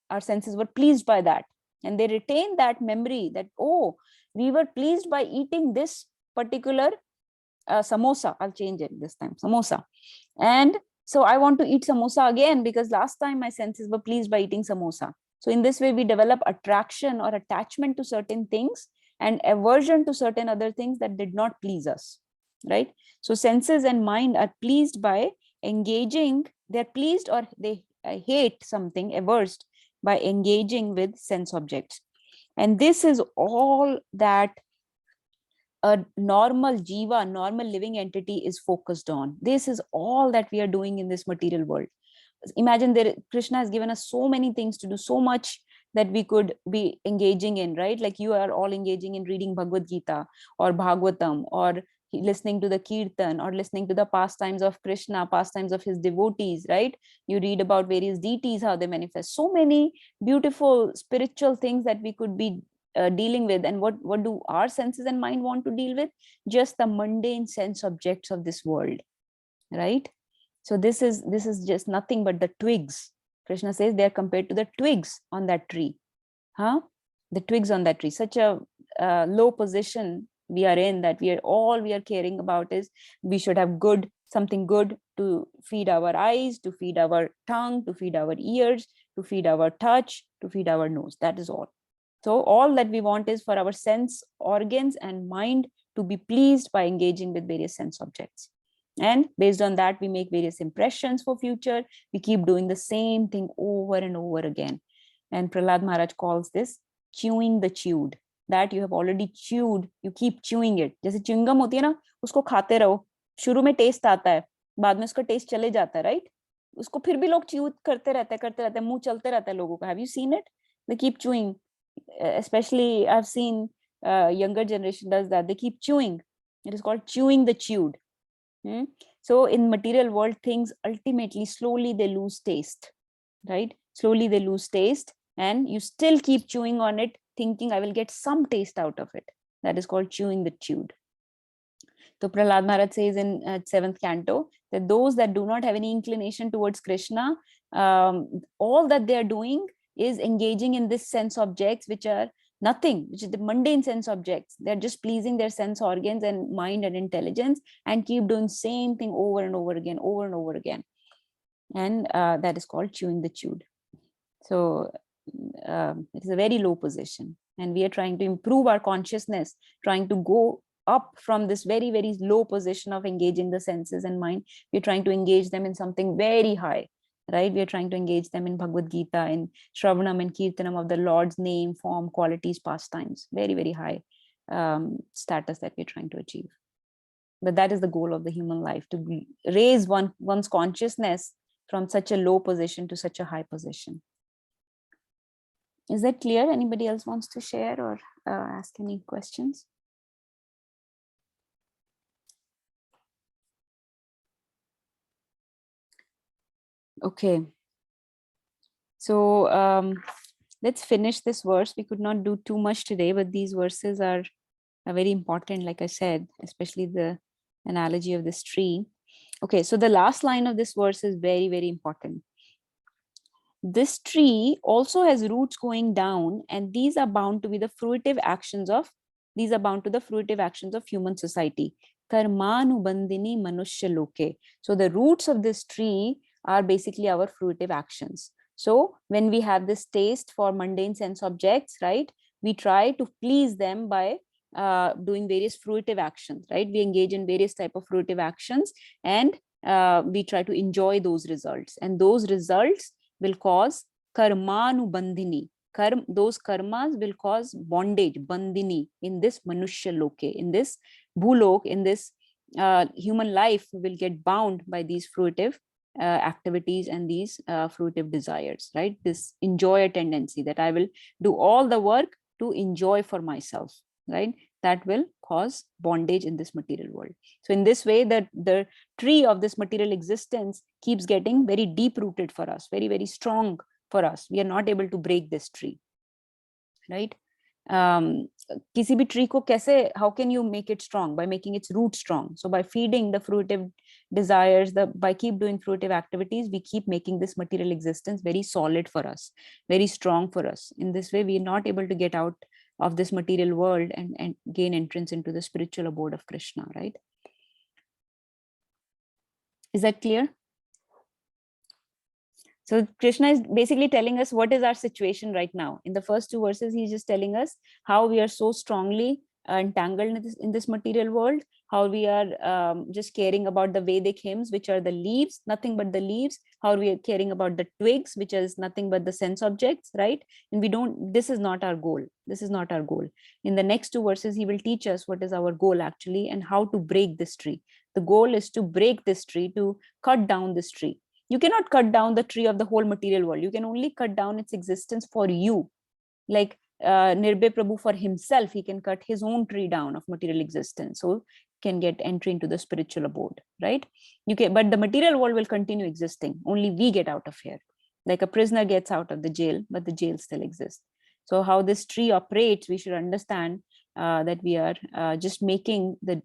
our senses were pleased by that. And they retain that memory that, oh, we were pleased by eating this particular samosa. I'll change it this time, samosa. And so I want to eat samosa again because last time my senses were pleased by eating samosa. So in this way, we develop attraction or attachment to certain things and aversion to certain other things that did not please us, right? So senses and mind are pleased by engaging, they're pleased or they hate something, averse by engaging with sense objects. And this is all that a normal jiva, normal living entity is focused on. This is all that we are doing in this material world. Imagine Krishna has given us so many things to do, so much that we could be engaging in, right? Like you are all engaging in reading Bhagavad Gita or Bhagavatam or listening to the kirtan or listening to the pastimes of Krishna, pastimes of his devotees, right? You read about various deities, how they manifest. So many beautiful spiritual things that we could be dealing with. And what do our senses and mind want to deal with? Just the mundane sense objects of this world, right? So this is just nothing but the twigs. Krishna says they are compared to the twigs on that tree. The twigs on that tree. Such a low position we are in, that we are caring about is we should have something good to feed our eyes, to feed our tongue, to feed our ears, to feed our touch, to feed our nose. That is all. So all that we want is for our sense organs and mind to be pleased by engaging with various sense objects. And based on that, we make various impressions for future. We keep doing the same thing over and over again. And Prahlad Maharaj calls this chewing the chewed. That you have already chewed, you keep chewing it. जैसे chewing gum होती है ना, उसको खाते रहो, शुरू में test आता है, बाद में उसका टेस्ट चले जाता है, राइट? उसको फिर भी लोग च्यू करते रहते हैं, मुंह चलते रहता है लोगों का. Have you seen it? They keep chewing. Especially I've seen younger generation does that. They keep chewing. It is called chewing the chewed. So in material world, things ultimately slowly they lose taste, right? Slowly they lose taste, and you still keep chewing on it, thinking I will get some taste out of it. That is called chewing the chewed. So Prahlad Maharaj says in 7th canto that those that do not have any inclination towards Krishna, all that they are doing is engaging in this sense objects, which are nothing, which is the mundane sense objects. They're just pleasing their sense organs and mind and intelligence, and keep doing same thing over and over again, over and over again. And that is called chewing the chewed. So it is a very low position, and we are trying to improve our consciousness, trying to go up from this very, very low position of engaging the senses and mind. We're trying to engage them in something very high, right? We are trying to engage them in Bhagavad Gita, in Shravanam and Kirtanam of the Lord's name, form, qualities, pastimes. Very, very high status that we're trying to achieve. But that is the goal of the human life, to raise one's consciousness from such a low position to such a high position. Is that clear? Anybody else wants to share or ask any questions? Okay. So let's finish this verse. We could not do too much today, but these verses are very important, like I said, especially the analogy of this tree. Okay, so the last line of this verse is very, very important. This tree also has roots going down, and these are bound to be the fruitive actions of human society. Karmanubandini manushya loke. So the roots of this tree are basically our fruitive actions. So when we have this taste for mundane sense objects, right, we try to please them by doing various fruitive actions, right? We engage in various type of fruitive actions, and we try to enjoy those results, and those results will cause karmanubandhini. Those karmas will cause bondage, bandhini, in this manushya loke, in this bhulok, in this human life. Will get bound by these fruitive activities and these fruitive desires, right? This enjoyer tendency, that I will do all the work to enjoy for myself, right? That will cause bondage in this material world. So in this way, that the tree of this material existence keeps getting very deep rooted for us, very, very strong for us. We are not able to break this tree, right? किसी भी tree को कैसे, how can you make it strong? By making its root strong. So by feeding the fruitive desires, by keep doing fruitive activities, we keep making this material existence very solid for us, very strong for us. In this way, we are not able to get out of this material world and gain entrance into the spiritual abode of Krishna, right? Is that clear? So Krishna is basically telling us what is our situation right now. In the first two verses, he's just telling us how we are so strongly entangled in this material world, how we are just caring about the Vedic hymns, which are the leaves, nothing but the leaves, how we are caring about the twigs, which is nothing but the sense objects, right? And this is not our goal. This is not our goal. In the next two verses, he will teach us what is our goal actually and how to break this tree. The goal is to break this tree, to cut down this tree. You cannot cut down the tree of the whole material world. You can only cut down its existence for you. Like Nirbhay Prabhu, for himself, he can cut his own tree down of material existence, so can get entry into the spiritual abode, right? But the material world will continue existing. Only we get out of here. Like a prisoner gets out of the jail, but the jail still exists. So how this tree operates, we should understand that we are just making the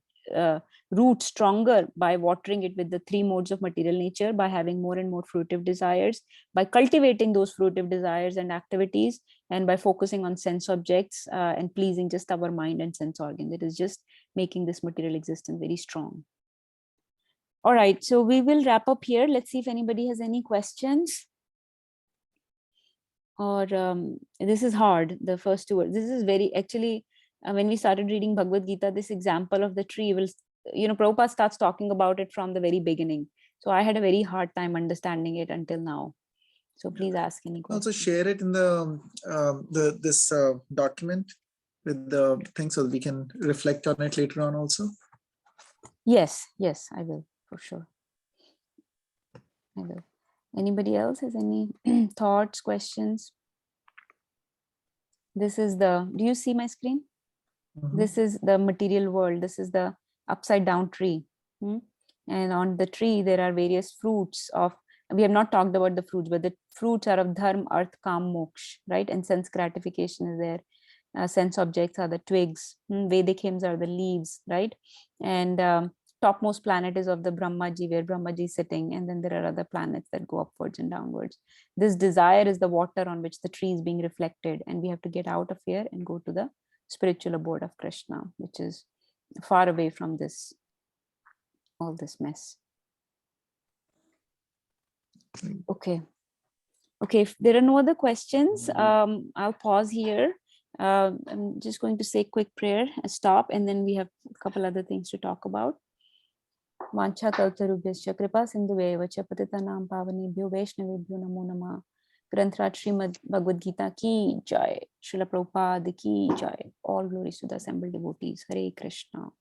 root stronger by watering it with the three modes of material nature, by having more and more fruitive desires, by cultivating those fruitive desires and activities, and by focusing on sense objects and pleasing just our mind and sense organ. It is just making this material existence very strong. All right, so we will wrap up here. Let's see if anybody has any questions. or this is hard, the first two words. This is very, actually, when we started reading Bhagavad Gita, this example of the tree will, Prabhupada starts talking about it from the very beginning. So I had a very hard time understanding it until now. So please ask any Also questions. share it in this document with the thing so that we can reflect on it later on also. Yes, I will, for sure. I will. Anybody else has any thoughts, questions? This is the, do you see my screen? Mhm. This is the material world. This is the upside down tree. And on the tree, there are various fruits of, we have not talked about the fruits, but the fruits are of dharma, arth, kam, moksha, right? And sense gratification is there. Sense objects are the twigs. Vedic hymns are the leaves, right? And topmost planet is of the Brahmaji, where Brahmaji is sitting. And then there are other planets that go upwards and downwards. This desire is the water on which the tree is being reflected. And we have to get out of here and go to the spiritual abode of Krishna, which is far away from this, all this mess. Okay, if there are no other questions, I'll pause here. I'm just going to say quick prayer and stop, and then we have a couple other things to talk about. Vancha kaltarubhyascha kripa sindhueva cha patitanam pavanebhyo vaishnavebhyo namo namah. Granthraj Srimad Bhagavad Gita ki jai. Srila Prabhupada ki jai. All glories to the assembled devotees. Hare Krishna.